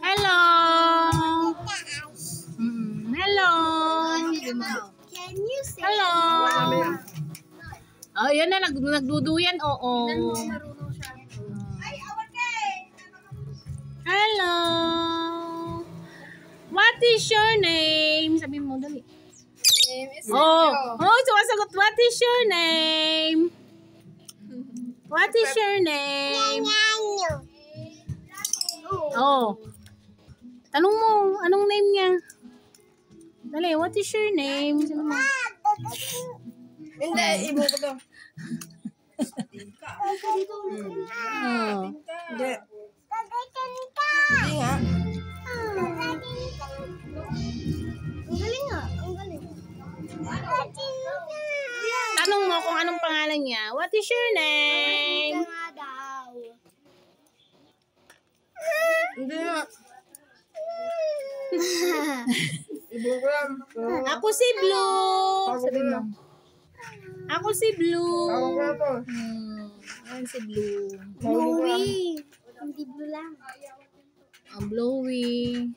Hello. Hello. Can you say Hello. Oh, yan na. Nagduduyan. Oo. Hello. What is your name? Sabi mo, dali. Oh, sumasagot. What is your name? What is your name? Oh. Tanong mo, anong name niya? Dali, what is your name? Sabi mo. Hindi, ibo ko to. Oh. Hindi. Hindi nga. Ang galing nga. Ang galing. Tanong mo kung anong pangalan niya. What is your name? Nga daw. Hindi nga. Ibo ko yan. Ako si Blue. Sabi mo. Ako si Blue. Tawag ko na to. Ayan si Blue. Bluey. Hindi blue lang. Ang Bluey.